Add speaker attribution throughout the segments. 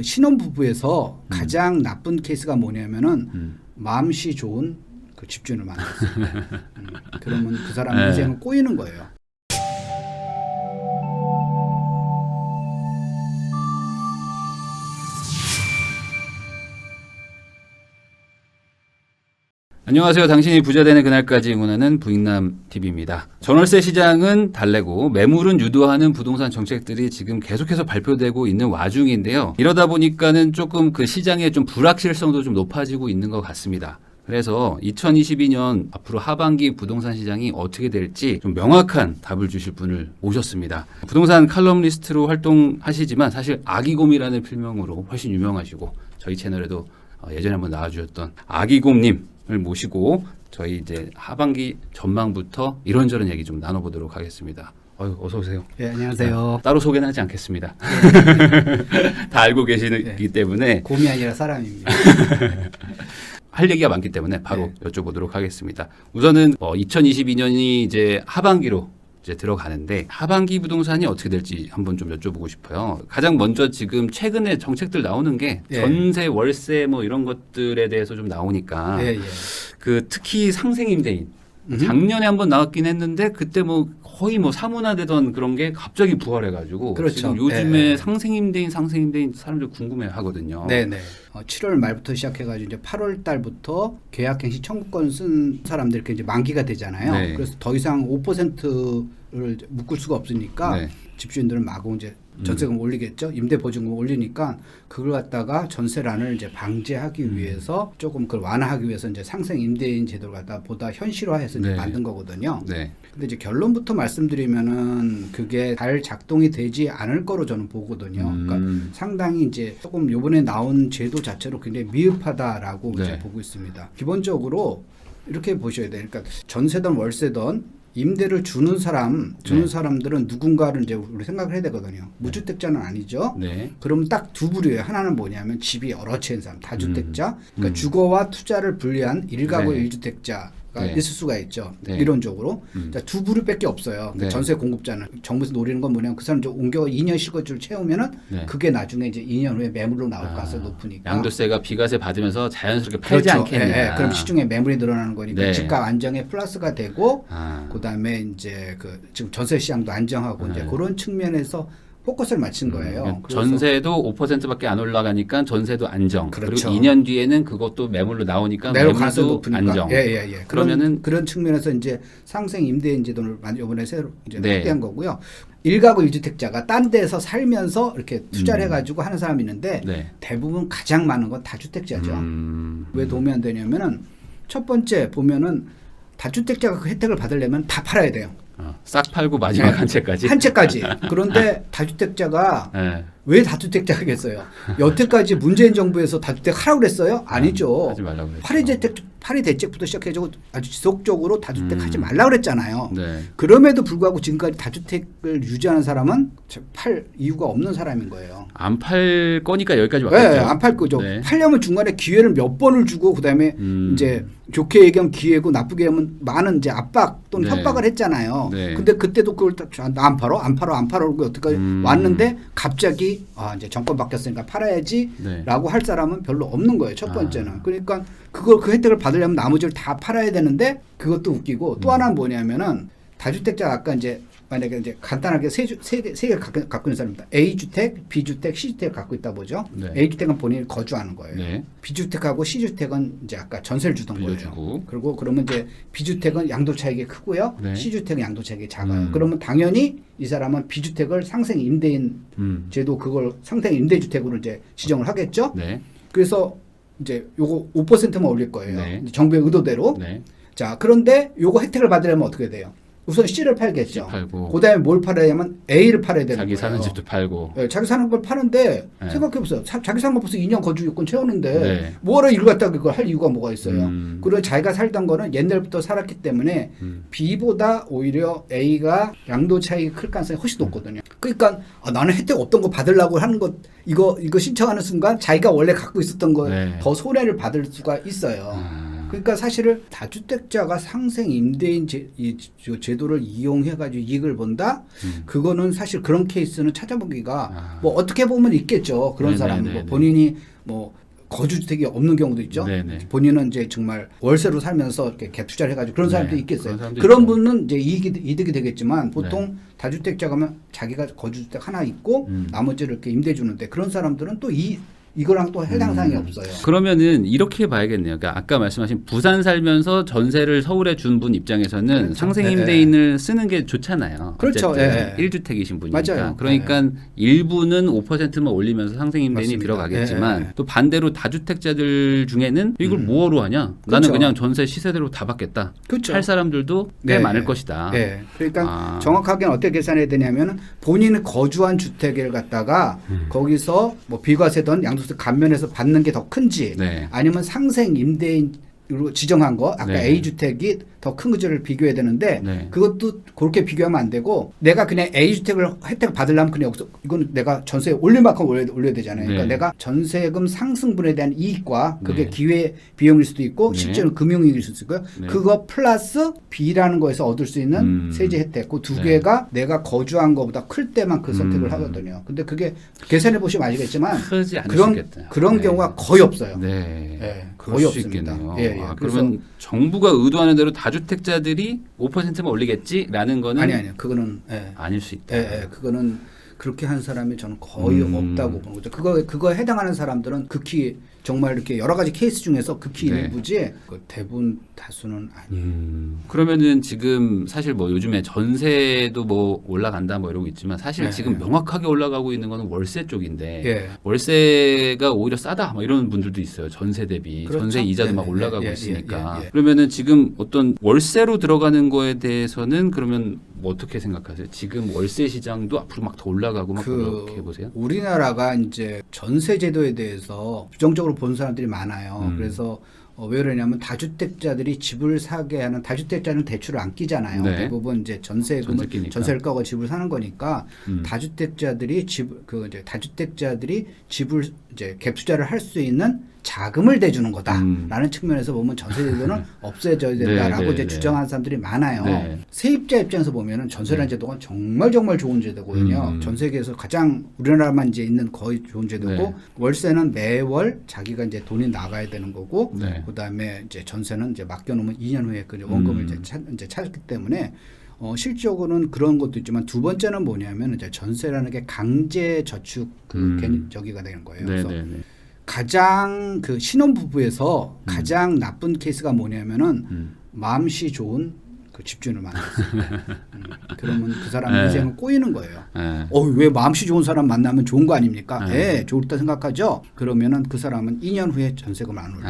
Speaker 1: 신혼부부에서 가장 나쁜 케이스가 뭐냐면은 마음씨 좋은 그 집주인을 만났어요. 그러면 그 사람 인생은 꼬이는 거예요.
Speaker 2: 안녕하세요. 당신이 부자 되는 그날까지 응원하는 부익남 TV입니다. 전월세 시장은 달래고 매물은 유도하는 부동산 정책들이 지금 계속해서 발표되고 있는 와중인데요. 이러다 보니까는 조금 그 시장의 좀 불확실성도 좀 높아지고 있는 것 같습니다. 그래서 2022년 앞으로 하반기 부동산 시장이 어떻게 될지 좀 명확한 답을 주실 분을 모셨습니다. 부동산 칼럼니스트로 활동하시지만 사실 아기곰이라는 필명으로 훨씬 유명하시고 저희 채널에도 예전에 한번 나와주셨던 아기곰님 을 모시고 저희 이제 하반기 전망부터 이런저런 얘기 좀 나눠보도록 하겠습니다. 어서 오세요.
Speaker 1: 네, 안녕하세요.
Speaker 2: 따로 소개는 하지 않겠습니다. 다 알고 계시기 때문에
Speaker 1: 곰이 아니라 사람입니다.
Speaker 2: 할 얘기가 많기 때문에 바로 여쭤보도록 하겠습니다. 우선은 2022년이 이제 하반기로 이제 들어가는데 하반기 부동산이 어떻게 될지 한번 좀 여쭤보고 싶어요. 가장 먼저 지금 최근에 정책들 나오는 게 전세, 월세 뭐 이런 것들에 대해서 좀 나오니까 그 특히 상생임대인 작년에 한번 나왔긴 했는데 그때 뭐 거의 뭐 사문화되던 그런 게 갑자기 부활해가지고
Speaker 1: 그렇죠.
Speaker 2: 지금 요즘에 상생임대인 사람들 궁금해하거든요.
Speaker 1: 네네. 7월 말부터 시작해가지고 이제 8월 달부터 계약갱신 청구권 쓴 사람들 이렇게 이제 만기가 되잖아요.
Speaker 2: 네.
Speaker 1: 그래서 더 이상 5%를 묶을 수가 없으니까 집주인들은 마구 이제 전세금 올리겠죠. 임대보증금 올리니까 그걸 갖다가 전세란을 이제 방지하기 위해서 조금 그걸 완화하기 위해서 이제 상생 임대인 제도를 갖다 보다 현실화해서 이제 만든 거거든요. 근데 이제 결론부터 말씀드리면은 그게 잘 작동이 되지 않을 거로 저는 보거든요. 그러니까 상당히 이제 조금 요번에 나온 제도 자체로 굉장히 미흡하다라고 이제 보고 있습니다. 기본적으로 이렇게 보셔야 돼요. 그러니까 전세든 월세든 임대를 주는 사람들은 누군가를 이제 우리 생각을 해야 되거든요. 무주택자는 아니죠. 그러면 딱 두 부류예요. 하나는 뭐냐면 집이 여러 채인 사람, 다주택자. 그러니까 주거와 투자를 분리한 일가구 1주택자가 있을 수가 있죠. 이론적으로. 자, 두 부류밖에 없어요. 전세 공급자는. 정부에서 노리는 건 뭐냐면 그 사람 좀 옮겨 2년 실거주를 채우면은 그게 나중에 이제 2년 후에 매물로 나올 가능성이 높으니까.
Speaker 2: 양도세가 비과세 받으면서 자연스럽게 팔지 않겠냐.
Speaker 1: 그럼 시중에 매물이 늘어나는 거니까 집값 안정에 플러스가 되고 그다음에 이제 그 지금 전세 시장도 안정하고 이제 그런 측면에서 포커스를 맞춘 거예요.
Speaker 2: 전세도 5%밖에 안 올라가니까 전세도 안정. 그리고 2년 뒤에는 그것도 매물로 나오니까 매물도 안정.
Speaker 1: 그러면은 그런 측면에서 이제 상생 임대인 제도를 이번에 새로 이제 확대한 거고요. 일가구 1주택자가 딴 데서 살면서 이렇게 투자를 해가지고 하는 사람이 있는데 대부분 가장 많은 건 다주택자죠. 왜 도움이 안 되냐면은 첫 번째 보면은 다주택자가 그 혜택을 받으려면 다 팔아야 돼요.
Speaker 2: 싹 팔고 마지막 한 채까지?
Speaker 1: 한 채까지. 그런데 다주택자가 왜 다주택자겠어요? 여태까지 문재인 정부에서 다주택 하라고 그랬어요? 아니죠.
Speaker 2: 하지 말라고 그랬죠.
Speaker 1: 파리 대책부터 시작해가지고 아주 지속적으로 다주택 하지 말라고 그랬잖아요. 그럼에도 불구하고 지금까지 다주택을 유지하는 사람은 팔 이유가 없는 사람인 거예요.
Speaker 2: 안 팔 거니까 여기까지 왔겠죠.
Speaker 1: 안 팔 거죠. 팔려면 중간에 기회를 몇 번을 주고 그다음에 이제 좋게 얘기하면 기회고 나쁘게 하면 많은 이제 압박 또는 협박을 했잖아요. 근데 그때도 그걸 안 팔어 그러고 여태까지 왔는데 갑자기 이제 정권 바뀌었으니까 팔아야지라고 할 사람은 별로 없는 거예요. 첫 번째는. 그러니까 그 혜택을 받으려면 나머지를 다 팔아야 되는데 그것도 웃기고 또 하나는 뭐냐면은 다주택자 아까 이제 만약에 이제 간단하게 세 개 갖고 있는 사람입니다. A주택, B주택, C주택을 갖고 있다 보죠. A주택은 본인이 거주하는 거예요. B주택하고 C주택은 이제 아까 전세를 주던 거예요. 그리고 그러면 이제 B주택은 양도 차익이 크고요. C주택은 양도 차익이 작아요. 그러면 당연히 이 사람은 B주택을 상생 임대인 제도 그걸 상생 임대주택으로 이제 지정을 하겠죠. 그래서 이제 요거 5%만 올릴 거예요. 정부의 의도대로. 자, 그런데 요거 혜택을 받으려면 어떻게 돼요? 우선 C를 팔겠죠. 그다음에 뭘 팔아야면 A를 팔아야 되는
Speaker 2: 자기
Speaker 1: 거예요.
Speaker 2: 사는 집도 팔고.
Speaker 1: 자기 사는 걸 파는데 생각해보세요. 자기 사는 거 벌써 2년 거주 요건 채우는데 뭐하러 이걸 갖다가 그걸 할 이유가 뭐가 있어요. 그리고 자기가 살던 거는 옛날부터 살았기 때문에 B보다 오히려 A가 양도 차익이 클 가능성이 훨씬 높거든요. 그러니까 나는 혜택 없던 거 받으려고 하는 것 이거 신청하는 순간 자기가 원래 갖고 있었던 거 더 손해를 받을 수가 있어요. 그러니까 사실은 다주택자가 상생 임대인 제도를 이용해가지고 이익을 본다. 그거는 사실 그런 케이스는 찾아보기가 뭐 어떻게 보면 있겠죠. 그런 사람 뭐 본인이 뭐 거주주택이 없는 경우도 있죠. 네네. 본인은 이제 정말 월세로 살면서 이렇게 갭 투자를 해가지고 그런 사람도 있겠어요. 그런 분은 이제 이득이 되겠지만 보통 다주택자가면 자기가 거주주택 하나 있고 나머지를 이렇게 임대 주는데 그런 사람들은 또 이거랑 또 해당 사항이 없어요.
Speaker 2: 그러면 이렇게 봐야겠네요. 그러니까 아까 말씀하신 부산 살면서 전세를 서울에 준 분 입장에서는 그렇죠. 상생 임대인을 쓰는 게 좋잖아요.
Speaker 1: 그렇죠.
Speaker 2: 어쨌든 1주택이신 분이니까.
Speaker 1: 맞아요.
Speaker 2: 그러니까 일부는 5%만 올리면서 상생 임대인이 맞습니다. 들어가겠지만 또 반대로 다주택자들 중에는 이걸 뭐하러 하냐? 그렇죠. 나는 그냥 전세 시세대로 다 받겠다. 그렇죠. 할 사람들도 꽤 많을 것이다.
Speaker 1: 그러니까 정확하게는 어떻게 계산해야 되냐면 본인이 거주한 주택을 갖다가 거기서 뭐 비과세든 양도세 감면해서 받는 게 더 큰지 아니면 상생 임대인으로 지정한 거 아까 A주택이 더 큰 거를 비교해야 되는데 그것도 그렇게 비교하면 안 되고 내가 그냥 A주택을 혜택을 받으려면 그냥 여기서 이건 내가 전세 올릴 만큼 올려야 되잖아요. 그러니까 내가 전세금 상승분에 대한 이익과 그게 기회 비용일 수도 있고 실제로 금융이익일 수도 있고요. 그거 플러스 B라는 거에서 얻을 수 있는 세제 혜택 그 두 개가 내가 거주한 것보다 클 때만 그 선택을 하거든요. 근데 그게 계산해 보시면 아시겠지만 그런 경우가 거의 없어요. 거의 없습니다.
Speaker 2: 그러면 정부가 의도하는 대로 다주택자들이 5%만 올리겠지라는 거는
Speaker 1: 아니요. 그거는
Speaker 2: 아닐 수 있다.
Speaker 1: 그거는 그렇게 한 사람이 저는 거의 없다고 보는 거죠. 그거 해당하는 사람들은 극히 정말 이렇게 여러 가지 케이스 중에서 극히 일부지 대부분 다수는 아니에요.
Speaker 2: 그러면은 지금 사실 뭐 요즘에 전세도 뭐 올라간다 뭐 이러고 있지만 사실 지금 명확하게 올라가고 있는 거는 월세 쪽인데 월세가 오히려 싸다 뭐 이런 분들도 있어요. 전세 대비 그렇죠? 전세 이자도 막 올라가고 있으니까 그러면은 지금 어떤 월세로 들어가는 거에 대해서는 그러면 뭐 어떻게 생각하세요? 지금 월세 시장도 앞으로 막 더 올라가고 막 그렇게 보세요?
Speaker 1: 우리나라가 이제 전세 제도에 대해서 부정적으로 본 사람들이 많아요. 그래서 왜 그러냐면 다주택자들이 집을 사게 하는 다주택자는 대출을 안 끼잖아요. 대부분 이제 전세금을 전세를 까고 집을 사는 거니까 다주택자들이 다주택자들이 집을 이제 갭 투자를 할 수 있는 자금을 대주는 거다라는 측면에서 보면 전세제도는 없애져야 된다라고 이제 주장하는 사람들이 많아요. 세입자 입장에서 보면은 전세라는 제도가 정말 좋은 제도거든요. 전 세계에서 가장 우리나라만 이제 있는 거의 좋은 제도고 월세는 매월 자기가 이제 돈이 나가야 되는 거고 그다음에 이제 전세는 이제 맡겨놓으면 2년 후에 그 원금을 이제 찾기 때문에. 실적으로는 그런 것도 있지만 두 번째는 뭐냐면 이제 전세라는 게 강제 저축 저기가 되는 거예요. 그래서 가장 그 신혼부부에서 가장 나쁜 케이스가 뭐냐면은 마음씨 좋은 그 집주인을 만났어요. 그러면 그 사람 인생은 꼬이는 거예요. 왜 마음씨 좋은 사람 만나면 좋은 거 아닙니까? 좋다 생각하죠. 그러면은 그 사람은 2년 후에 전세금을 안 올려.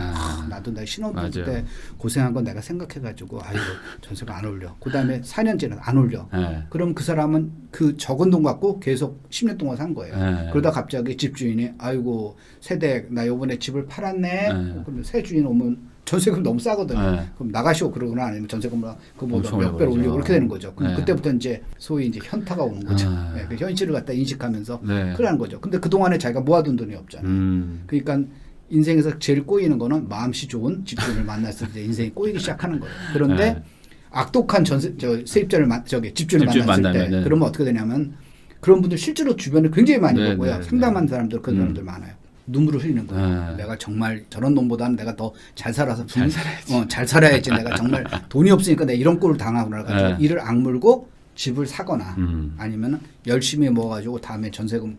Speaker 1: 나도 내 신혼부부 때 고생한 건 내가 생각해가지고 아이고 전세가 안 올려. 그다음에 4년 지나 안 올려. 그럼 그 사람은 그 적은 돈 갖고 계속 10년 동안 산 거예요. 그러다 갑자기 집주인이 아이고 세댁 나 요번에 집을 팔았네. 그러면 새 주인 오면 전세금 너무 싸거든요. 그럼 나가시오 그러거나 아니면 전세금을 그보다 몇 배로 올리고 그렇게 되는 거죠. 그럼 그때부터 이제 소위 이제 현타가 오는 거죠. 그 현실을 갖다 인식하면서 그러는 거죠. 근데 그 동안에 자기가 모아둔 돈이 없잖아요. 그러니까 인생에서 제일 꼬이는 거는 마음씨 좋은 집주인을 만났을 때 인생이 꼬이기 시작하는 거예요. 그런데 악독한 세입자를 집주인을 만났을 때 그러면 어떻게 되냐면 그런 분들 실제로 주변에 굉장히 많이 보고요. 상담한 사람들 그런 사람들 많아요. 눈물을 흘리는 거예요. 내가 정말 저런 놈보다는 내가 더 잘 살아서 잘 살아야지. 내가 정말 돈이 없으니까 내가 이런 꼴을 당하고 나가지고 이를 악물고 집을 사거나 아니면 열심히 모아가지고 다음에 전세금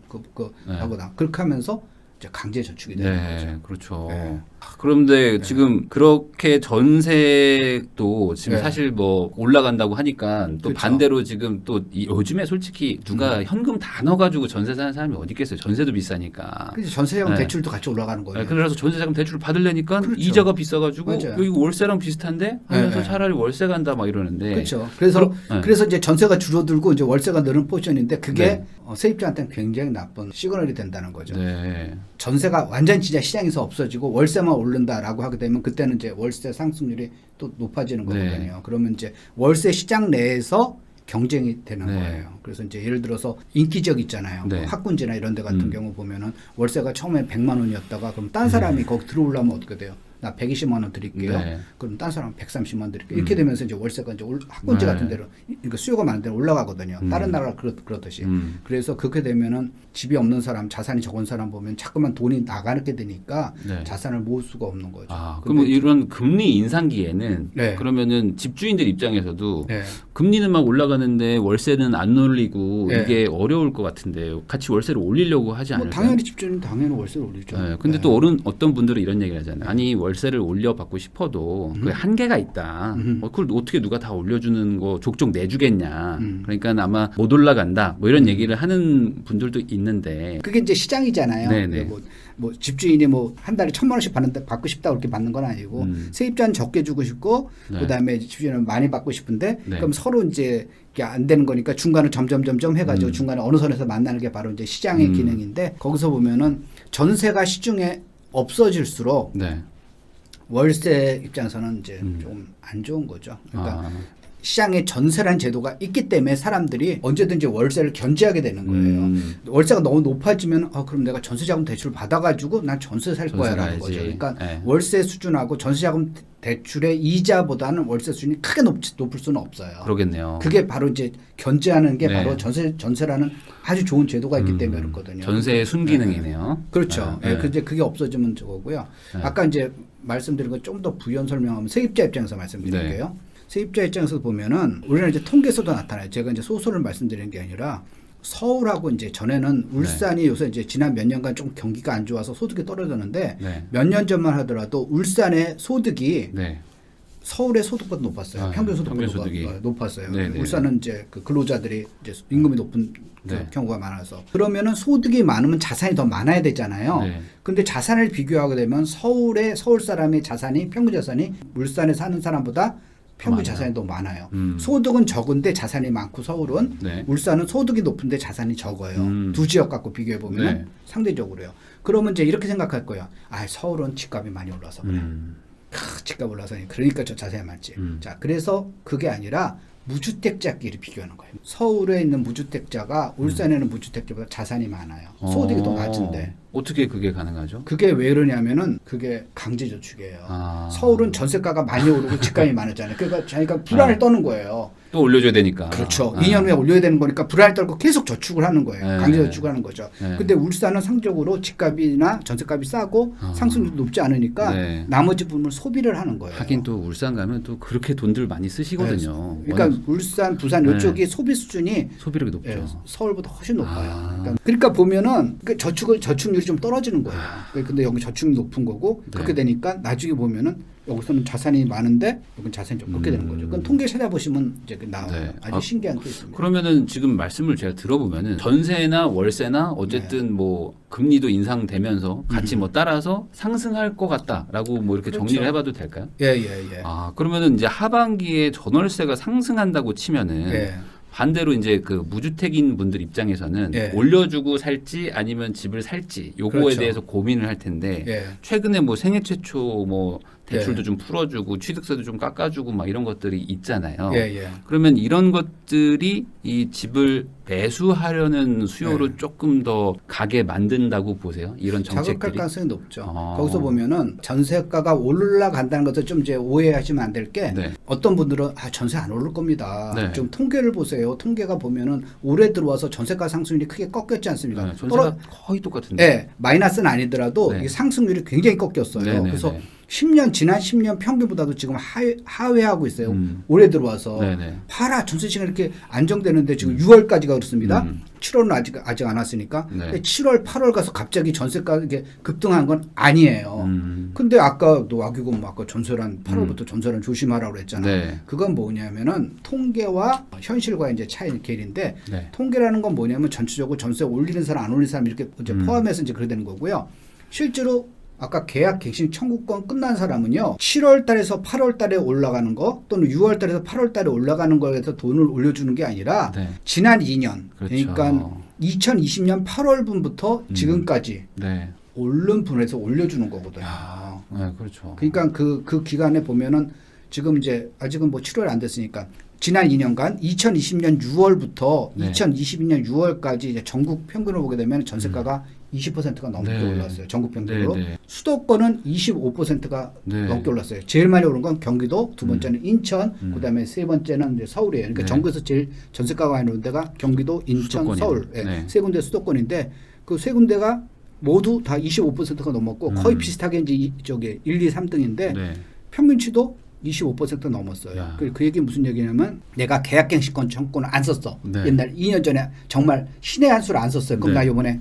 Speaker 1: 하거나 그렇게 하면서 이제 강제 저축이 되는 거죠.
Speaker 2: 그렇죠. 그런데 지금 그렇게 전세도 지금 사실 뭐 올라간다고 하니까 또 그렇죠. 반대로 지금 또 요즘에 솔직히 누가 현금 다 넣어가지고 전세 사는 사람이 어디 있겠어요. 전세도 비싸니까.
Speaker 1: 그렇죠. 전세자금 대출도 같이 올라가는 거예요.
Speaker 2: 그래서 전세자금 대출을 받으려니까 그렇죠. 이자가 비싸가지고 여기 월세랑 비슷한데 하면서 차라리 월세 간다 막 이러는데.
Speaker 1: 그렇죠. 그래서 이제 전세가 줄어들고 이제 월세가 늘은 포지션인데 그게 세입자한테는 굉장히 나쁜 시그널이 된다는 거죠. 전세가 완전 진짜 시장에서 없어지고 월세만 오른다라고 하게 되면 그때는 이제 월세 상승률이 또 높아지는 거거든요. 그러면 이제 월세 시장 내에서 경쟁이 되는 거예요. 그래서 이제 예를 들어서 인기 지역 있잖아요. 뭐 학군지나 이런 데 같은 경우 보면은 월세가 처음에 100만 원이었다가 그럼 딴 사람이 거기 들어오려면 어떻게 돼요? 나 120만 원 드릴게요.
Speaker 2: 네.
Speaker 1: 그럼 딴 사람 130만 원 드릴게요. 이렇게 되면서 이제 월세가 이제 학군지 같은 데로 그러니까 수요가 많은 데로 올라가거든요. 다른 나라가 그렇듯이. 그래서 그렇게 되면은 집이 없는 사람, 자산이 적은 사람 보면 자꾸만 돈이 나가게 되니까
Speaker 2: 네.
Speaker 1: 자산을 모을 수가 없는 거죠.
Speaker 2: 그럼 이런 금리 인상기에는
Speaker 1: 네.
Speaker 2: 그러면은 집주인들 입장에서도
Speaker 1: 네.
Speaker 2: 금리는 막 올라가는데 월세는 안 올리고
Speaker 1: 네.
Speaker 2: 이게 어려울 것 같은데 같이 월세를 올리려고 하지 않을까요?
Speaker 1: 당연히 집주인은 당연히 월세를 올리죠.
Speaker 2: 네, 근데 또 어떤 분들은 이런 얘기를 하잖아요. 아니 월세를 올려받고 싶어도 그 한계가 있다. 그걸 어떻게 누가 다 올려주는 거 족족 내주겠냐. 그러니까 아마 못 올라간다. 뭐 이런 얘기를 하는 분들도 있는데
Speaker 1: 그게 이제 시장이잖아요.
Speaker 2: 네네.
Speaker 1: 뭐 집주인이 뭐 한 달에 1,000만 원씩 받고 싶다 그렇게 받는 건 아니고 세입자는 적게 주고 싶고
Speaker 2: 네.
Speaker 1: 그다음에 집주인은 많이 받고 싶은데
Speaker 2: 네.
Speaker 1: 그럼 서로 이제 이게 안 되는 거니까 중간을 점점 해가지고 중간에 어느 선에서 만나는 게 바로 이제 시장의 기능인데 거기서 보면은 전세가 시중에 없어질수록
Speaker 2: 네.
Speaker 1: 월세 입장에서는 이제 좀 안 좋은 거죠. 그러니까 시장에 전세라는 제도가 있기 때문에 사람들이 언제든지 월세를 견제하게 되는 거예요. 월세가 너무 높아지면 그럼 내가 전세자금 대출 받아가지고 난 전세 살 거야라는 거죠. 그러니까
Speaker 2: 네.
Speaker 1: 월세 수준하고 전세자금 대출의 이자보다는 월세 수준이 크게 높을 수는 없어요.
Speaker 2: 그러겠네요.
Speaker 1: 그게 바로 이제 견제하는 게
Speaker 2: 네.
Speaker 1: 바로 전세라는 아주 좋은 제도가 있기 때문에 그렇거든요.
Speaker 2: 전세의 순기능이네요.
Speaker 1: 그렇죠.
Speaker 2: 네.
Speaker 1: 근데 그게 없어지면 저거고요.
Speaker 2: 네.
Speaker 1: 아까 이제 말씀드린 거 좀 더 부연 설명하면 세입자 입장에서 말씀드릴게요.
Speaker 2: 네.
Speaker 1: 세입자 입장에서 보면은 우리는 이제 통계에서도 나타나요. 제가 이제 소설을 말씀드리는 게 아니라 서울하고 이제 전에는 울산이 요새 이제 지난 몇 년간 좀 경기가 안 좋아서 소득이 떨어졌는데
Speaker 2: 네.
Speaker 1: 몇 년 전만 하더라도 울산의 소득이
Speaker 2: 네.
Speaker 1: 서울의 소득보다 높았어요. 평균 소득보다 높았어요.
Speaker 2: 네네.
Speaker 1: 울산은 이제 그 근로자들이 이제 임금이 높은 그
Speaker 2: 네.
Speaker 1: 경우가 많아서 그러면은 소득이 많으면 자산이 더 많아야 되잖아요.
Speaker 2: 네.
Speaker 1: 근데 자산을 비교하게 되면 서울 사람의 자산이 평균 자산이 울산에 사는 사람보다 평균
Speaker 2: 많아요.
Speaker 1: 자산이 더 많아요. 소득은 적은데 자산이 많고 서울은
Speaker 2: 네.
Speaker 1: 울산은 소득이 높은데 자산이 적어요. 두 지역 갖고 비교해 보면
Speaker 2: 네.
Speaker 1: 상대적으로요. 그러면 이제 이렇게 생각할 거예요. 서울은 집값이 많이 올라서 그래. 집값 올라서 그러니까 저 자세히 맞지. 자, 그래서 그게 아니라 무주택자끼리 비교하는 거예요. 서울에 있는 무주택자가 울산에 있는 무주택자보다 자산이 많아요. 소득이 더 낮은데.
Speaker 2: 어떻게 그게 가능하죠?
Speaker 1: 그게 왜 그러냐면은 그게 강제저축이에요. 서울은 전세가가 많이 오르고 집값이 많았잖아요. 그러니까 자기가 불안을 떠는 거예요.
Speaker 2: 또 올려줘야 되니까.
Speaker 1: 그렇죠. 2년 후에 올려야 되는 거니까 불안을 떨고 계속 저축을 하는 거예요.
Speaker 2: 네.
Speaker 1: 강제저축을 하는 거죠.
Speaker 2: 네.
Speaker 1: 근데 울산은 상적으로 집값이나 전세값이 싸고 상승률도 높지 않으니까
Speaker 2: 네.
Speaker 1: 나머지 부분을 소비를 하는 거예요.
Speaker 2: 하긴 또 울산 가면 또 그렇게 돈들 많이 쓰시거든요.
Speaker 1: 네. 그러니까 울산, 부산 이쪽이 소비 수준이
Speaker 2: 소비력이 높죠.
Speaker 1: 서울보다 훨씬 높아요. 그러니까 보면은 저축률이 좀 떨어지는 거예요. 근데 여기 저축이 높은 거고 그렇게 되니까 나중에 보면은 여기서는 자산이 많은데 여기는 자산이 좀 적게 되는 거죠. 그건 통계 찾아보시면 이제 나와요.
Speaker 2: 네.
Speaker 1: 아주 신기한 케이스입니다.
Speaker 2: 그러면은 지금 말씀을 제가 들어보면은 전세나 월세나 어쨌든 뭐 금리도 인상되면서 같이 뭐 따라서 상승할 것 같다라고 뭐 이렇게
Speaker 1: 그렇죠.
Speaker 2: 정리를 해봐도 될까요?
Speaker 1: 예.
Speaker 2: 그러면은 이제 하반기에 전월세가 상승한다고 치면은
Speaker 1: 예.
Speaker 2: 반대로 이제 그 무주택인 분들 입장에서는
Speaker 1: 예.
Speaker 2: 올려주고 살지 아니면 집을 살지 요거에
Speaker 1: 그렇죠.
Speaker 2: 대해서 고민을 할 텐데
Speaker 1: 예.
Speaker 2: 최근에 뭐 생애 최초 뭐 대출도
Speaker 1: 예.
Speaker 2: 좀 풀어주고 취득세도 좀 깎아주고 막 이런 것들이 있잖아요.
Speaker 1: 예.
Speaker 2: 그러면 이런 것들이 이 집을 매수하려는 수요를 조금 더 가게 만든다고 보세요? 이런
Speaker 1: 자극할
Speaker 2: 정책들이?
Speaker 1: 가능성이 높죠. 거기서 보면은 전세가가 올라간다는 것을 좀 이제 오해하시면 안 될 게
Speaker 2: 네.
Speaker 1: 어떤 분들은 전세 안 오를 겁니다.
Speaker 2: 네.
Speaker 1: 좀 통계를 보세요. 통계가 보면은 올해 들어와서 전세가 상승률이 크게 꺾였지 않습니까?
Speaker 2: 네, 전세가 거의 똑같은데.
Speaker 1: 네, 마이너스는 아니더라도
Speaker 2: 네.
Speaker 1: 이 상승률이 굉장히 꺾였어요.
Speaker 2: 네, 네,
Speaker 1: 그래서
Speaker 2: 네.
Speaker 1: 지난 10년 평균보다도 지금 하회하고 있어요. 올해 들어와서
Speaker 2: 네, 네.
Speaker 1: 팔아 전세 시장이 이렇게 안정되는데 지금 6월까지가 그렇습니다. 7월은 아직 안 왔으니까.
Speaker 2: 네.
Speaker 1: 근데 7월, 8월 가서 갑자기 전세가 이게 급등한 건 아니에요. 근데 아까 너 와규금 아까 전세란 8월부터 전세란 조심하라고 그랬잖아요.
Speaker 2: 네.
Speaker 1: 그건 뭐냐면은 통계와 현실과의 이제 차이 길인데
Speaker 2: 네.
Speaker 1: 통계라는 건 뭐냐면 전체적으로 전세 올리는 사람 안 올리는 사람 이렇게 이제 포함해서 이제 그래 되는 거고요. 실제로 아까 계약 갱신 청구권 끝난 사람은요. 7월 달에서 8월 달에 올라가는 거 또는 6월 달에서 8월 달에 올라가는 거에서 돈을 올려주는 게 아니라
Speaker 2: 네.
Speaker 1: 지난 2년
Speaker 2: 그렇죠.
Speaker 1: 그러니까 2020년 8월분부터 지금까지
Speaker 2: 네.
Speaker 1: 오른 분에서 올려주는 거거든요.
Speaker 2: 네, 그렇죠.
Speaker 1: 그러니까 그 기간에 보면은 지금 이제 아직은 뭐 7월 안 됐으니까 지난 2년간 2020년 6월부터
Speaker 2: 네.
Speaker 1: 2022년 6월까지 이제 전국 평균을 보게 되면 전세가가 20%가 넘게
Speaker 2: 네.
Speaker 1: 올랐어요. 전국 평균으로.
Speaker 2: 네, 네.
Speaker 1: 수도권은 25%가
Speaker 2: 네.
Speaker 1: 넘게 올랐어요. 제일 많이 오른 건 경기도, 두 번째는 인천, 그다음에 세 번째는 이제 서울이에요. 그러니까
Speaker 2: 네.
Speaker 1: 전국에서 제일 전세가가 많이 오른 데가 경기도, 인천,
Speaker 2: 수도권이요.
Speaker 1: 서울
Speaker 2: 네.
Speaker 1: 세 군데 수도권인데 그 세 군데가 모두 다 25%가 넘었고 거의 비슷하게 이제 저기 1, 2, 3등인데
Speaker 2: 네.
Speaker 1: 평균치도 25% 넘었어요.
Speaker 2: 야.
Speaker 1: 그 얘기 무슨 얘기냐면 내가 계약갱신권 청구권을 안 썼어.
Speaker 2: 네.
Speaker 1: 옛날 2년 전에 정말 신의 한 수를 안 썼어요. 그럼
Speaker 2: 네.
Speaker 1: 나 이번에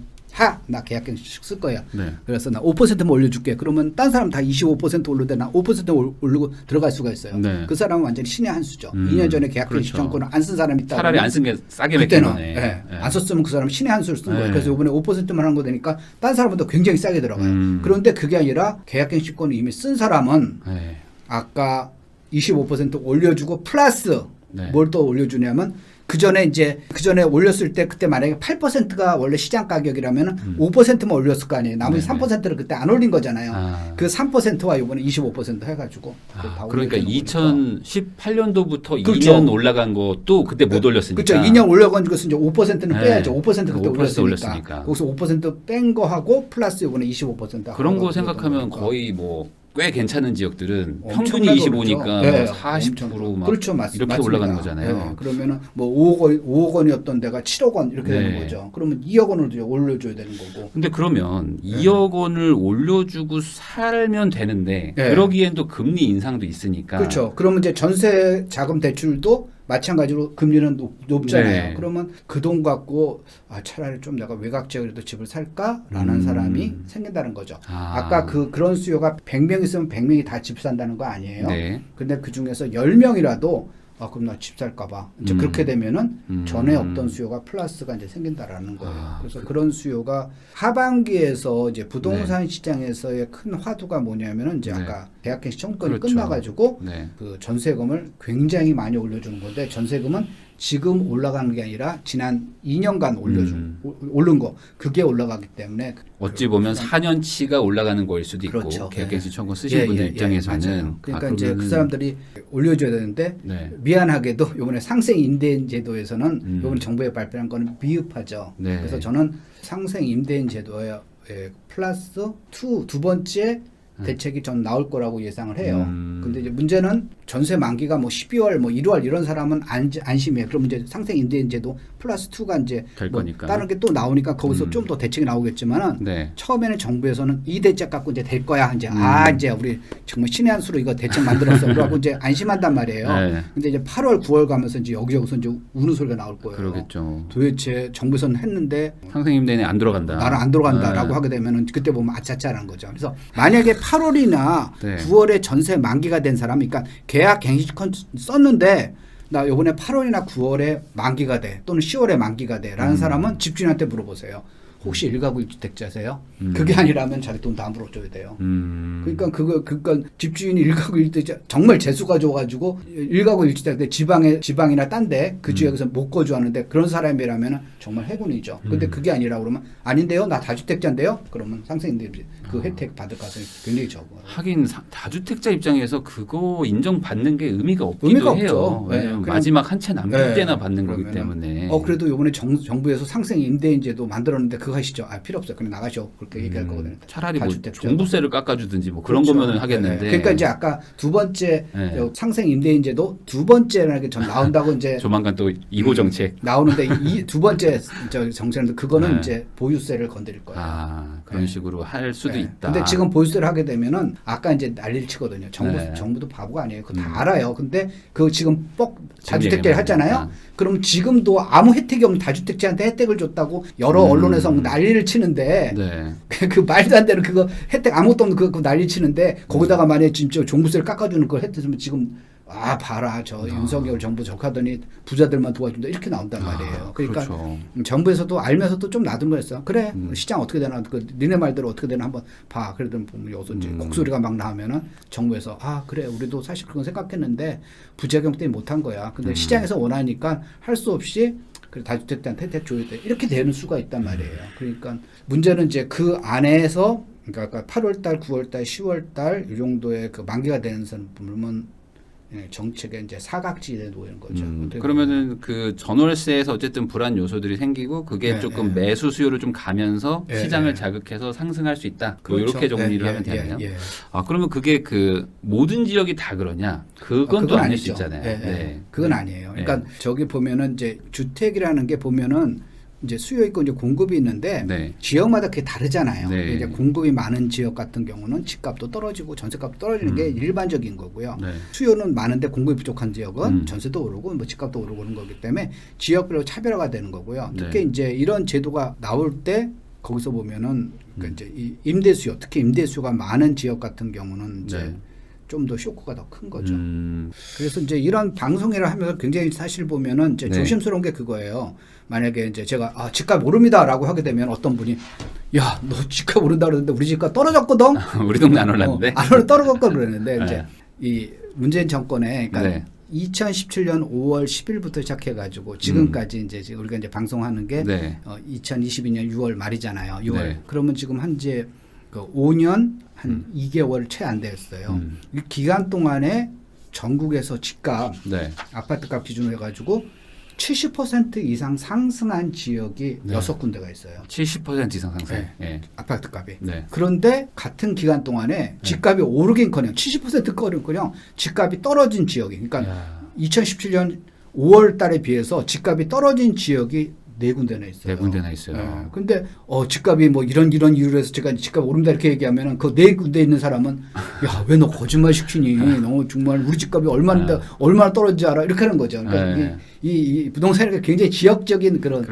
Speaker 1: 나 계약갱신 쓸 거야.
Speaker 2: 네.
Speaker 1: 그래서 나 5%만 올려줄게. 그러면 딴 사람 다 25% 오르는데 나 5% 오르고 들어갈 수가 있어요.
Speaker 2: 네.
Speaker 1: 그 사람은 완전히 신의 한 수죠. 2년 전에 계약갱신
Speaker 2: 그렇죠.
Speaker 1: 청구권을 안 쓴 사람이 있다.
Speaker 2: 차라리 안 쓴 게 싸게 맥힌
Speaker 1: 그때는
Speaker 2: 거네. 네.
Speaker 1: 안 썼으면 그 사람은 신의 한 수를 쓴
Speaker 2: 네.
Speaker 1: 거예요. 그래서 이번에 5%만 한 거 되니까 딴 사람보다 굉장히 싸게 들어가요. 그런데 그게 아니라 계약갱신권을 이미 쓴 사람은
Speaker 2: 네.
Speaker 1: 아까 25% 올려주고 플러스
Speaker 2: 네.
Speaker 1: 뭘 또 올려주냐면 그 전에 올렸을 때 그때 만약에 8%가 원래 시장 가격이라면 5%만 올렸을 거 아니에요. 나머지
Speaker 2: 네네.
Speaker 1: 3%를 그때 안 올린 거잖아요.
Speaker 2: 아.
Speaker 1: 그 3%와 이번에 25% 해가지고 다
Speaker 2: 그러니까
Speaker 1: 올려주는 거니까.
Speaker 2: 2018년도부터
Speaker 1: 그렇죠.
Speaker 2: 2년 올라간 것도 그때 못 올렸으니까.
Speaker 1: 그렇죠. 2년 올려간 것은 이제 5%는
Speaker 2: 네.
Speaker 1: 빼야죠. 5% 그때
Speaker 2: 5%
Speaker 1: 올렸으니까.
Speaker 2: 올렸으니까.
Speaker 1: 거기서 5%뺀 거 하고 플러스 이번에 25%
Speaker 2: 그런 거
Speaker 1: 하고
Speaker 2: 생각하면
Speaker 1: 거니까.
Speaker 2: 거의 뭐 꽤 괜찮은 지역들은
Speaker 1: 엄청나게
Speaker 2: 평균이
Speaker 1: 오르죠.
Speaker 2: 25니까
Speaker 1: 네,
Speaker 2: 뭐 40%막
Speaker 1: 그렇죠,
Speaker 2: 이렇게
Speaker 1: 맞습니다.
Speaker 2: 올라가는 거잖아요.
Speaker 1: 네, 그러면은 뭐 5억 원이었던 데가 7억 원 이렇게
Speaker 2: 네.
Speaker 1: 되는 거죠. 그러면 2억 원을 이제 올려줘야 되는 거고.
Speaker 2: 근데 그러면 2억 원을 올려주고 살면 되는데
Speaker 1: 네.
Speaker 2: 그러기엔 또 금리 인상도 있으니까.
Speaker 1: 그렇죠. 그러면 이제 전세 자금 대출도 마찬가지로 금리는 높잖아요.
Speaker 2: 네.
Speaker 1: 그러면 그 돈 갖고 차라리 좀 내가 외곽 지역에도 집을 살까라는 사람이 생긴다는 거죠. 아까 그런 수요가 100명 있으면 100명이 다 집 산다는 거 아니에요.
Speaker 2: 네.
Speaker 1: 근데 그 중에서 10명이라도 그럼 나 집 살까봐. 이제 그렇게 되면은 전에 없던 수요가 플러스가 이제 생긴다라는 거예요. 그래서 그런 수요가 하반기에서 이제 부동산 시장에서의 큰 화두가 뭐냐면은 이제
Speaker 2: 네.
Speaker 1: 아까 계약갱신 청구권이
Speaker 2: 그렇죠.
Speaker 1: 끝나가지고
Speaker 2: 네.
Speaker 1: 그 전세금을 굉장히 많이 올려주는 건데 전세금은 지금 올라가는 게 아니라 지난 2년간 오른 거 그게 올라가기 때문에
Speaker 2: 어찌 보면 4년치가 올라가는 거일 수도 있고
Speaker 1: 그렇죠.
Speaker 2: 계약갱신 청구 쓰신 분들 입장에서는
Speaker 1: 맞아요. 그러니까
Speaker 2: 아,
Speaker 1: 이제 그 사람들이 올려줘야 되는데
Speaker 2: 네.
Speaker 1: 미안하게도 이번에 상생 임대인 제도에서는 이번에 정부에 발표한 거는 미흡하죠.
Speaker 2: 네.
Speaker 1: 그래서 저는 상생 임대인 제도에 플러스 두 번째 대책이 전 나올 거라고 예상을 해요. 근데 이제 문제는 전세 만기가 뭐 12월, 뭐 1월 이런 사람은 안심해요. 그럼 이제 상생 임대인 제도 플러스 2가 이제
Speaker 2: 될
Speaker 1: 뭐
Speaker 2: 거니까.
Speaker 1: 다른 게 또 나오니까 거기서 좀 더 대책이 나오겠지만은
Speaker 2: 네.
Speaker 1: 처음에는 정부에서는 이 대책 갖고 이제 될 거야. 이제 이제 우리 정말 신의 한 수로 이거 대책 만들었어. 그러고 이제 안심한단 말이에요.
Speaker 2: 네.
Speaker 1: 근데 이제 8월, 9월 가면서 이제 여기저기서 이제 우는 소리가 나올 거예요.
Speaker 2: 그러겠죠.
Speaker 1: 도대체 정부에서는 했는데
Speaker 2: 상생 임대인에 안 들어간다.
Speaker 1: 나는 안 들어간다라고
Speaker 2: 네.
Speaker 1: 하게 되면은 그때 보면 아차차라는 거죠. 그래서 만약에 8월이나
Speaker 2: 네.
Speaker 1: 9월에 전세 만기가 된 사람, 그러니까 계약 갱신권 썼는데 나 이번에 8월이나 9월에 만기가 돼 또는 10월에 만기가 돼라는 사람은 집주인한테 물어보세요. 혹시 일가구 1주택자세요? 그게 아니라면 자기 돈 다 물어줘야 돼요. 그러니까 그러니까 집주인이 일가구 1주택자 정말 재수가 좋아가지고 일가구 1주택자 지방이나 딴데 그 지역에서 못 거주하는데 그런 사람이라면 정말 행운이죠. 근데 그게 아니라 그러면 아닌데요, 나 다주택자인데요. 그러면 상생인데 그 혜택 받을 가능성이 굉장히 적어요.
Speaker 2: 하긴 다주택자 입장에서 그거 인정받는 게 의미가 없기도 해요.
Speaker 1: 없죠.
Speaker 2: 왜냐면
Speaker 1: 네,
Speaker 2: 마지막 한 채 남길
Speaker 1: 네.
Speaker 2: 때나 받는 거기
Speaker 1: 그러면은,
Speaker 2: 때문에.
Speaker 1: 그래도 이번에 정부에서 상생 임대인제도 만들었는데 그거 하시죠. 필요 없어요. 그냥 나가셔. 그렇게 얘기할 거거든요.
Speaker 2: 차라리 뭐
Speaker 1: 다주택자.
Speaker 2: 종부세를 깎아주든지 뭐 그런
Speaker 1: 그렇죠.
Speaker 2: 거면은 하겠는데.
Speaker 1: 네. 그러니까 이제 아까 두 번째
Speaker 2: 네.
Speaker 1: 상생 임대인제도 두 번째라는 게 전 나온다고 이제
Speaker 2: 조만간 또 2호 정책.
Speaker 1: 나오는데 이 두 번째 정책은 그거는
Speaker 2: 네.
Speaker 1: 이제 보유세를 건드릴 거예요.
Speaker 2: 그런 식으로 할 수도
Speaker 1: 네.
Speaker 2: 있다.
Speaker 1: 근데 지금 보유세를 하게 되면은 아까 이제 난리를 치거든요.
Speaker 2: 네.
Speaker 1: 정부도 바보가 아니에요. 그거 다 알아요. 근데 그 지금 다주택자를
Speaker 2: 얘기만
Speaker 1: 하잖아요.
Speaker 2: 하니까.
Speaker 1: 그럼 지금도 아무 혜택이 없는 다주택자한테 혜택을 줬다고 여러 언론에서 난리를 치는데
Speaker 2: 네.
Speaker 1: 그 말도 안 되는 그거 혜택 아무것도 없는 그거 난리 치는데 거기다가 만약에 진짜 종부세를 깎아주는 걸 혜택이면 지금 봐라 저 윤석열 정부 적하더니 부자들만 도와준다 이렇게 나온단 말이에요. 그러니까
Speaker 2: 그렇죠.
Speaker 1: 정부에서도 알면서도 좀 놔둔 거였어. 그래 시장 어떻게 되나 니네 말대로 어떻게 되나 한번 봐. 그러더니 보면 여기서 이제 곡소리가 막 나오면은 정부에서 그래 우리도 사실 그건 생각했는데 부작용 때문에 못한 거야. 근데 시장에서 원하니까 할 수 없이 그래 다주택자한테 혜택 줘야 돼. 이렇게 되는 수가 있단 말이에요. 그러니까 문제는 이제 그 안에서 그러니까 8월 달, 9월 달, 10월 달 이 정도의 그 만기가 되는 사람은 정책의 이제 사각지대에 놓이는 거죠.
Speaker 2: 그러면은 그 전월세에서 어쨌든 불안 요소들이 생기고 그게 조금 매수 수요를 좀 가면서 시장을 자극해서 상승할 수 있다.
Speaker 1: 그렇죠.
Speaker 2: 이렇게 정리를 하면 되네요. 아 그러면 그게 그 모든 지역이 다 그러냐? 그건 또 아닐 수 있잖아요. 네.
Speaker 1: 그건 아니에요. 그러니까 저기 보면은 이제 주택이라는 게 보면은 이제 수요 있고 이제 공급이 있는데 지역마다 그게 다르잖아요. 이제 공급이 많은 지역 같은 경우는 집값도 떨어지고 전세값도 떨어지는 게 일반적인 거고요. 수요는 많은데 공급이 부족한 지역은 전세도 오르고 뭐 집값도 오르고 그런 거기 때문에 지역별로 차별화가 되는 거고요. 특히 이제 이런 제도가 나올 때 거기서 보면은 그러니까 이제 이 임대 수요, 특히 임대 수요가 많은 지역 같은 경우는 이제 좀 더 쇼크가 더 큰 거죠. 그래서 이제 이런 방송회를 하면서 굉장히 사실 보면은 이제 조심스러운 게 그거예요. 만약에 이제 제가 집값 오릅니다라고 하게 되면 어떤 분이 야, 너 집값 오른다 그러는데 우리 집값 떨어졌거든.
Speaker 2: 우리 동네 안 올랐는데.
Speaker 1: 안 떨어졌거든 그랬는데 이제 이 문재인 정권에 그러니까 2017년 5월 10일부터 시작해가지고 지금까지 이제 우리가 이제 방송하는 게 2022년 6월 말이잖아요. 6월. 그러면 지금 현재 그 5년 한 2개월 채 안 됐어요. 이 기간 동안에 전국에서 집값, 아파트값 기준으로 해가지고 70% 이상 상승한 지역이 6군데가 있어요.
Speaker 2: 70% 이상 상승.
Speaker 1: 아파트값이. 그런데 같은 기간 동안에 집값이 오르긴커녕 70%거리는커녕 집값이 떨어진 지역이. 그러니까 2017년 5월 달에 비해서 집값이 떨어진 지역이 4군데나 있어요.
Speaker 2: 4군데나 있어요.
Speaker 1: 근데 집값이 뭐 이런 이유로 해서 제가 집값 오른다 이렇게 얘기하면은 그 4군데 있는 사람은 야, 왜 너 거짓말 시키니? 너 정말 우리 집값이 얼마나 떨어지지 알아? 이렇게 하는 거죠. 그러니까 이 부동산이 굉장히 지역적인 그런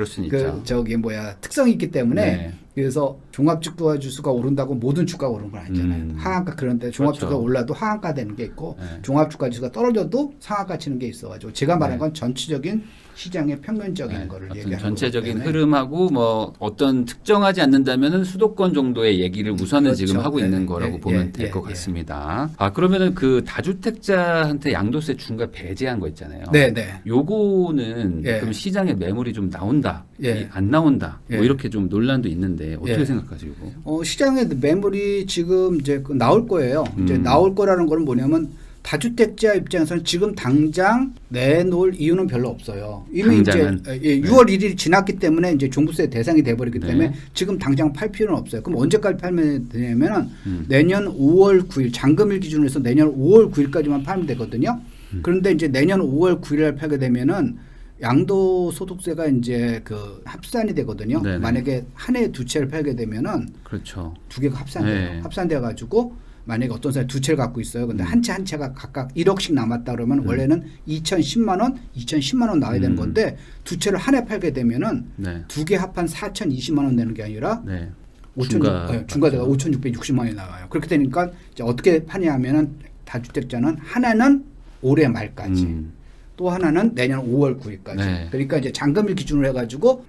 Speaker 1: 특성이 있기 때문에 그래서 종합주가 지수가 오른다고 모든 주가가 오르는 건 아니잖아요. 하한가 그런데 종합주가 올라도 하한가 되는 게 있고 종합주가 지수가 떨어져도 상한가 치는 게 있어가지고 제가 말한 건 전체적인 시장의 평균적인 거를 얘기하는
Speaker 2: 전체적인 흐름하고 뭐 어떤 특정하지 않는다면은 수도권 정도의 얘기를 우선은 지금 하고 있는 거라고 보면 될 것 같습니다. 그러면은 그 다주택자한테 양도세 중과 배제한 거 있잖아요. 요거는 그럼 시장에 매물이 좀 나온다, 안 나온다, 뭐 이렇게 좀 논란도 있는데 어떻게 생각하세요?
Speaker 1: 시장에 매물이 지금 이제 나올 거예요. 이제 나올 거라는 건 뭐냐면. 다주택자 입장에서는 지금 당장 내놓을 이유는 별로 없어요. 이미 당장은? 이제 6월 1일이 지났기 때문에 이제 종부세 대상이 돼버리기 때문에 지금 당장 팔 필요는 없어요. 그럼 언제까지 팔면 되냐면은 내년 5월 9일 잔금일 기준으로 해서 내년 5월 9일까지만 팔면 되거든요. 그런데 이제 내년 5월 9일에 팔게 되면은 양도소득세가 이제 그 합산이 되거든요. 만약에 한 해에 2채를 팔게 되면은 두 개가 합산돼요. 합산돼 가지고. 만약에 어떤 사람이 2채를 갖고 있어요. 근데 한 채가 각각 1억씩 남았다 그러면 원래는 2,010만 원 나와야 되는 건데 2채를 한 해 팔게 되면은 2개 합한 4,020만 원 내는 게 아니라 중과대가 5,660만 원이 나와요. 그렇게 되니까 이제 어떻게 파냐 하면은 다주택자는 하나는 올해 말까지 또 하나는 내년 5월 9일까지. 그러니까 이제 잔금일 기준으로 해가지고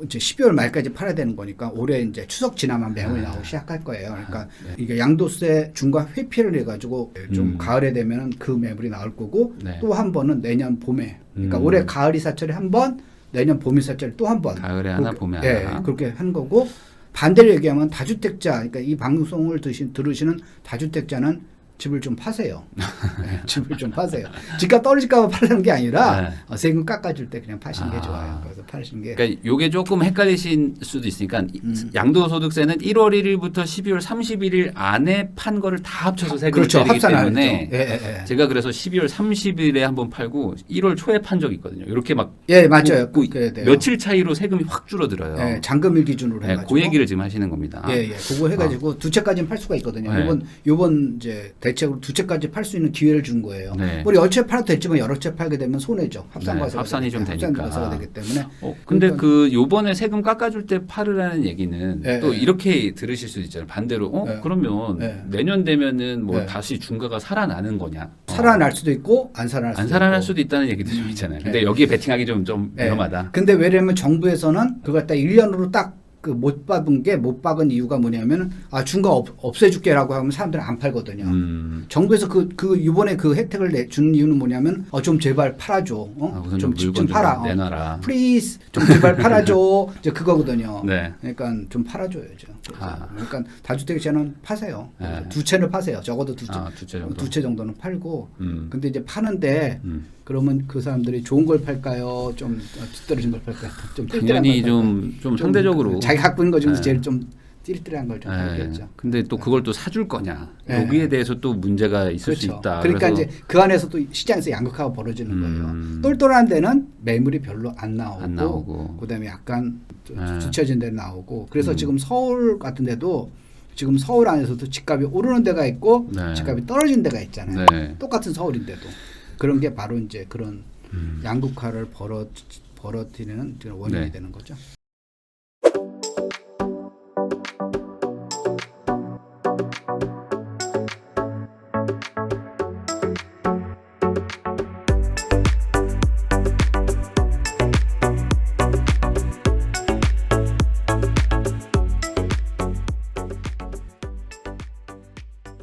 Speaker 1: 이제 12월 말까지 팔아야 되는 거니까 올해 이제 추석 지나면 매물이 나오기 시작할 거예요. 그러니까 이게 양도세 중과 회피를 해가지고 좀 가을에 되면 그 매물이 나올 거고 또 한 번은 내년 봄에. 그러니까 올해 가을 이사철에 한 번, 내년 봄 이사철에 또 한 번.
Speaker 2: 가을에 하나, 봄에 하나.
Speaker 1: 그렇게 하는 거고 반대로 얘기하면 다주택자, 그러니까 이 방송을 들으시는 다주택자는 집을 좀 파세요. 집을 좀 파세요. 집값 떨어질까 봐 팔라는 게 아니라 세금 깎아줄 때 그냥 파시는 게 좋아요. 그래서 파시는 게.
Speaker 2: 그러니까 이게 조금 헷갈리실 수도 있으니까 양도소득세는 1월 1일부터 12월 31일 안에 판 거를 다 합쳐서 세금을 때리기 때문에 제가 그래서 12월 30일에 한번 팔고 1월 초에 판 적이 있거든요. 이렇게 막
Speaker 1: 맞아요.
Speaker 2: 며칠 차이로 세금이 확 줄어들어요.
Speaker 1: 잔금일 기준으로 해가지고.
Speaker 2: 그 얘기를 지금 하시는 겁니다.
Speaker 1: 그거 해가지고 2채까지는 팔 수가 있거든요. 요번 이제 대책으로 2채까지 팔 수 있는 기회를 준 거예요. 우리 10채 팔아도 됐지만 여러 채 팔게 되면 손해죠.
Speaker 2: 합산이 좀 되니까.
Speaker 1: 합산과세가 되기 때문에.
Speaker 2: 근데 그 요번에 세금 깎아줄 때 팔으라는 얘기는 또 이렇게 들으실 수도 있잖아요. 반대로 그러면 내년 되면은 뭐 다시 중과가 살아나는 거냐?
Speaker 1: 살아날 수도 있고 안 살아날
Speaker 2: 수도 있다는 얘기도 좀 있잖아요. 근데 여기에 베팅하기 좀 위험하다.
Speaker 1: 근데 왜냐면 정부에서는 그걸 딱 1년으로 딱 그 못 박은 이유가 뭐냐면 준 거 없애줄게라고 하면 사람들은 안 팔거든요. 정부에서 그 이번에 그 혜택을 준 이유는 뭐냐면 좀 제발 팔아줘. 좀 팔아.
Speaker 2: 내놔라.
Speaker 1: 플리즈 좀 제발 팔아줘. 이제 그거거든요.
Speaker 2: 네.
Speaker 1: 그러니까 좀 팔아줘야죠. 그러니까 다주택 채는 파세요. 두 채를 파세요. 적어도 두 채 정도는 팔고. 근데 이제 파는데 그러면 그 사람들이 좋은 걸 팔까요? 좀 뒤떨어진 걸 팔까요? 좀
Speaker 2: 당연히 좀 상대적으로
Speaker 1: 자기 갖고 있는 거 중에서 제일 좀 띠리띠리한 걸 좀 팔겠죠.
Speaker 2: 근데 또 그걸 또 사줄 거냐? 여기에 대해서 또 문제가 있을 수 있다.
Speaker 1: 그러니까 이제 그 안에서 또 시장에서 양극화가 벌어지는 거예요. 똘똘한 데는 매물이 별로 안 나오고 그다음에 약간 뒤처진 데 나오고 그래서 지금 서울 같은 데도 지금 서울 안에서도 집값이 오르는 데가 있고 집값이 떨어진 데가 있잖아요. 똑같은 서울인데도 그런 게 바로 이제 그런 양극화를 벌어들이는 원인이 되는 거죠.